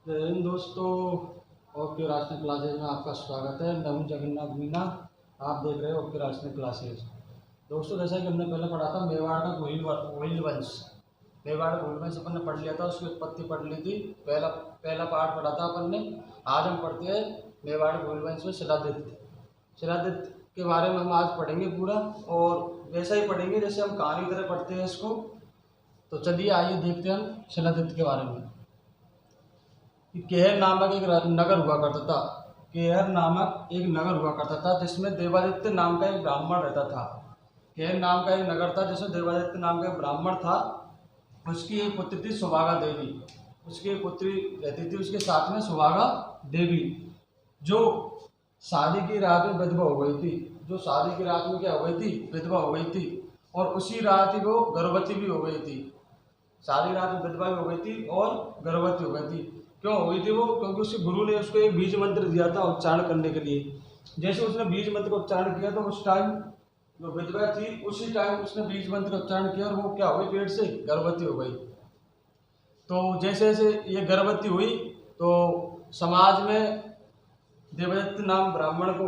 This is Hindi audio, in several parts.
जय हिंद दोस्तों। ओके राशनल क्लासेज में आपका स्वागत है। मैं हूं जगन्नाथ मीना। आप देख रहे हो ओके राशनल क्लासेज। दोस्तों, जैसा कि हमने पहले पढ़ा था मेवाड़ का गोहिल वंश। मेवाड़ गोहिल वंश अपन ने पढ़ लिया था, उसकी उत्पत्ति पढ़ ली थी। पहला पहला पार्ट पढ़ा था अपन ने। आज हम पढ़ते हैं मेवाड़ गोहिल वंश में शिलादित्य। शिलादित्य के बारे में हम आज पढ़ेंगे पूरा, और वैसा ही पढ़ेंगे जैसे हम कहानी की तरह पढ़ते हैं इसको। तो चलिए आइए देखते हैं हम शिलादित्य के बारे में। कि केहर नामक एक नगर हुआ करता था। केहर नामक एक नगर हुआ करता था जिसमें देवादित्य नाम का एक ब्राह्मण रहता था। केहर नाम का एक नगर था जिसमें देवादित्य नाम का एक ब्राह्मण था। उसकी एक पुत्री थी सुभागा देवी। उसकी एक पुत्री रहती थी उसके साथ में, सुभागा देवी, जो शादी की रात में विधवा हो गई थी। जो शादी की रात में क्या हो गई थी? विधवा हो गई थी। और उसी रात ही वो गर्भवती भी हो गई थी। शादी रात में विधवा भी हो गई थी और गर्भवती हो गई थी। क्यों हो गई थी वो? क्योंकि उसके गुरु ने उसको एक बीज मंत्र दिया था उच्चारण करने के लिए। जैसे उसने बीज मंत्र का उच्चारण किया तो उस टाइम जो विधवा थी उसी टाइम उसने बीज मंत्र का उच्चारण किया और वो क्या हो गई? पेट से गर्भवती हो गई। तो जैसे जैसे ये गर्भवती हुई तो समाज में देवदत्त नाम ब्राह्मण को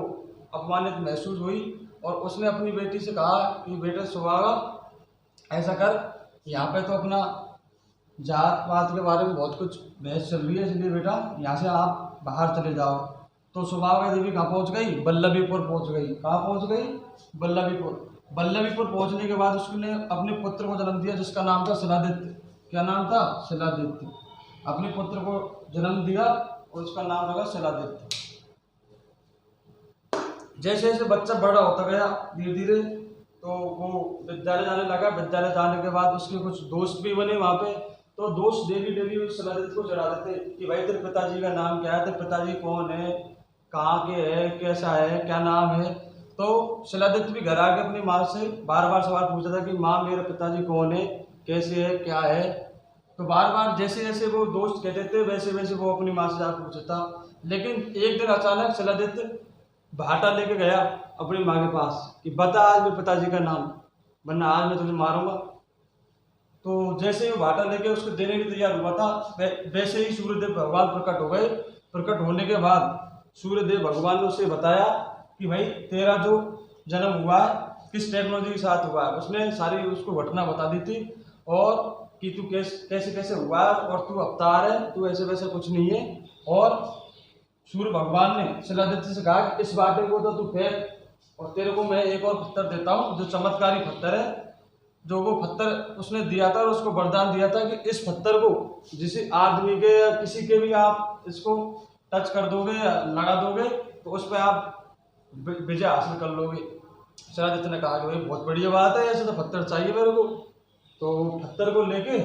अपमानित महसूस हुई और उसने अपनी बेटी से कहा कि बेटा सुभागा, ऐसा कर, यहाँ पे तो अपना जात पात के बारे में बहुत कुछ बहस चल रही है, इसलिए बेटा यहाँ से आप बाहर चले जाओ। तो सुभागा देवी कहाँ पहुँच गई? बल्लभीपुर पहुँच गई। कहाँ पहुँच गई? बल्लभीपुर। बल्लभीपुर पहुँचने के बाद उसने अपने पुत्र को जन्म दिया जिसका नाम था शिलादित्य। क्या नाम था? शिलादित्य। अपने पुत्र को जन्म दिया और उसका नाम रखा शिलादित्य। जैसे जैसे बच्चा बड़ा होता गया धीरे धीरे तो वो विद्यालय जाने लगा। विद्यालय जाने के बाद उसके कुछ दोस्त भी बने वहाँ पे। तो दोस्त डेली डेली उस शिलादित्य को चढ़ाते थे कि भाई तेरे पिताजी का नाम क्या है, तेरे पिताजी कौन है, कहाँ के है, कैसा है, क्या नाम है। तो शिलादित्य भी घर आके अपनी माँ से बार बार सवाल पूछता था कि माँ मेरे पिताजी कौन है, कैसे है, क्या है। तो बार बार जैसे जैसे वो दोस्त कहते थे वैसे वैसे वो अपनी माँ से जाकर पूछता। लेकिन एक दिन अचानक शिलादित्य भाटा लेके गया अपनी माँ के पास कि बता आज मेरे पिताजी का नाम, वरना आज मैं तुझे मारूंगा। तो जैसे ही वो भाटा लेके उसको देने के लिए तैयार हुआ था वैसे ही सूर्यदेव भगवान प्रकट हो गए। प्रकट होने के बाद सूर्यदेव भगवान ने उसे बताया कि भाई तेरा जो जन्म हुआ है किस टेक्नोलॉजी के साथ हुआ है। उसने सारी उसको घटना बता दी थी और कि तू कैसे कैसे हुआ है और तू अवतार है, तू ऐसे वैसे कुछ नहीं है। और सूर्य भगवान ने शिलादित्य से कहा कि इस बाटे को तो तू फेंक और तेरे को मैं एक और पत्थर देता हूँ जो चमत्कारी पत्थर है। जो वो पत्थर उसने दिया था और उसको वरदान दिया था कि इस पत्थर को जिस आदमी के या किसी के भी आप इसको टच कर दोगे या लगा दोगे तो उस पर आप विजय हासिल कर लोगे। शिलादित्य ने कहा कि भाई बहुत बढ़िया बात है, ऐसे तो पत्थर चाहिए मेरे को। तो पत्थर को लेके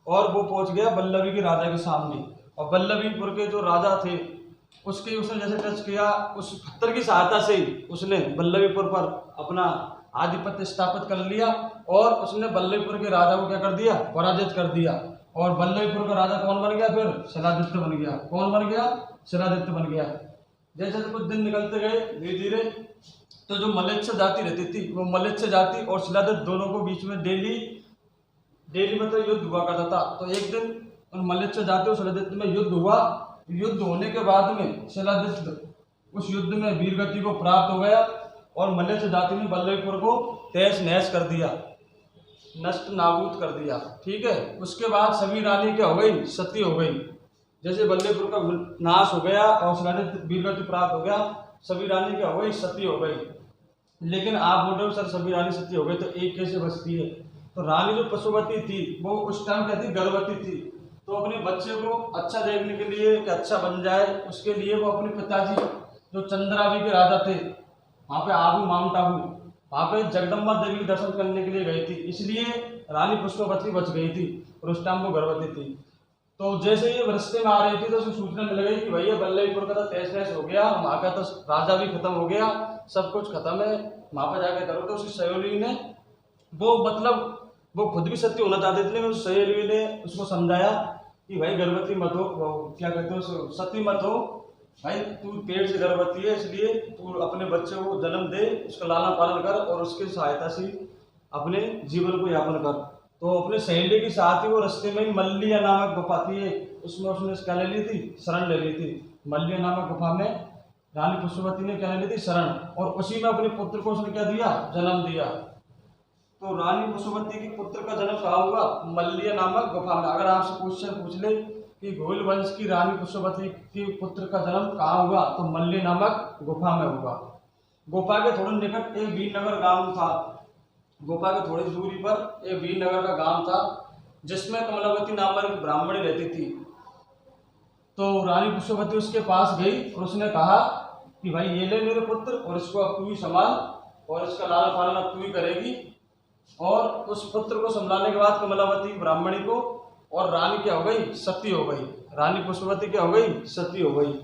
और वो पहुंच गया बल्लभी के राजा के सामने। और बल्लभीपुर के जो राजा थे उसके उसने जैसे टच किया, उस पत्थर की सहायता से ही उसने बल्लभीपुर पर अपना आधिपत्य स्थापित कर लिया और उसने बल्लभीपुर के राजा को क्या कर दिया? पराजित कर दिया। और बल्लभीपुर का राजा कौन बन गया? फिर शिलादित्य बन गया। कौन बन गया? शिलादित्य बन गया। जैसे जैसे कुछ दिन निकलते गए धीरे धीरे तो जो मलेच्छ जाति रहती थी वो मलेच्छ जाति और शिलादित्य दोनों को बीच में डेली डेली मतलब युद्ध हुआ करता था। तो एक दिन उन मलेच्छ जाति और शिलादित्य में युद्ध हुआ। युद्ध होने के बाद में शिलादित्य उस युद्ध में वीरगति को प्राप्त हो गया और मलेच्छ जाति ने बल्लभीपुर को तहस नहस कर दिया, नष्ट नाबूद कर दिया। ठीक है। उसके बाद सभी रानी क्या हो गई? सती हो गई। जैसे बल्लभीपुर का नाश हो गया और शिलादित्य वीरगति प्राप्त हो गया, सभी रानी क्या हो गई? सती हो गई। लेकिन आप बोल रहे हो सर सभी रानी सती हो गई तो एक कैसे बचती है? तो रानी जो पशुपति थी वो उस टाइम क्या थी? गर्भवती थी। तो अपने बच्चे को अच्छा देखने के लिए कि अच्छा बन जाए उसके लिए वो अपने पिताजी जो चंद्रावी के राजा थे वहाँ पे आबू माउंट आबू वहाँ पे जगदम्बा देवी के दर्शन करने के लिए गई थी, इसलिए रानी पुष्पवती बच गई थी और उस टाइम वो गर्भवती थी। तो जैसे ही रास्ते में आ रही थी तो उसको सूचना मिल गई कि भैया बल्लभीपुर का तो तहस नहस हो गया, वहाँ का तो राजा भी खत्म हो गया, सब कुछ खत्म है, वहाँ पर जाकर करो। तो उसकी सहेली ने वो मतलब वो खुद भी सत्य होना चाहते थे लेकिन उस सहेली ने उसको समझाया कि भाई गर्भवती मत हो, क्या कहते हो, सती मत हो भाई, तू पेट से गर्भवती है इसलिए तू अपने बच्चे को जन्म दे, उसका लालन पालन कर और उसकी सहायता से अपने जीवन को यापन कर। तो अपने सहेली के साथ ही वो रास्ते में ही मल्लिया नामक गुफा थी एक, उसमें उसने क्या ले ली थी, शरण ले ली थी। मल्लिया नामक गुफा में रानी पुष्पवती ने क्या ले ली थी, शरण, और उसी में अपने पुत्र को उसने क्या दिया, जन्म दिया। तो रानी पुष्पवती की पुत्र का जन्म कहाँ हुआ, मल्लिया नामक गुफा में। अगर आपसे क्वेश्चन पूछ ले कि घोल वंश की रानी पुष्पवती के पुत्र का जन्म कहाँ हुआ, तो मल्लिया नामक गुफा में हुआ। गुफा के थोड़े निकट एक वीरनगर गांव था। गुफा के थोड़ी दूरी पर एक वीरनगर का गांव था, जिसमें कमलावती नाम की ब्राह्मणी रहती थी। तो रानी पुष्पवती उसके पास गई और उसने कहा कि भाई ये ले मेरे पुत्र, और इसको अब तू ही संभाल, और इसका लालन पालन अब तू ही करेगी। और उस पुत्र को संभालने के बाद कमलावती ब्राह्मणी को और रानी क्या हो गई, सती हो गई। रानी पुष्पवती क्या हो गई, सती हो गई।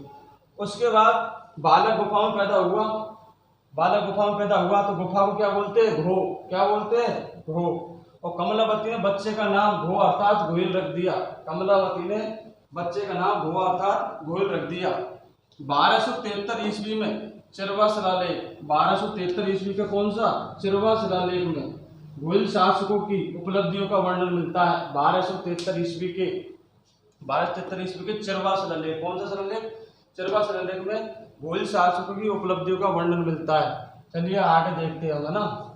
उसके बाद बालक गुफा में पैदा हुआ। बालक गुफा में पैदा हुआ तो गुफा को क्या बोलते हैं, घो। क्या बोलते हैं, घो। और कमलावती ने बच्चे का नाम घो अर्थात घोइल रख दिया। कमलावती ने बच्चे का नाम घो अर्थात घोइल रख दिया। 1273 ईस्वी में चिरवा शिलालेख, 1273 ईस्वी का कौन सा, चिरवा शिलालेख में घोइल शासकों की उपलब्धियों का वर्णन मिलता है। 1273 ईस्वी के, 1273 ईस्वी के चिरवा शिलालेख, कौन सा शिलालेख, चिरवा शिलालेख में घोइल शासकों की उपलब्धियों का वर्णन मिलता है। चलिए आगे देखते हैं ना।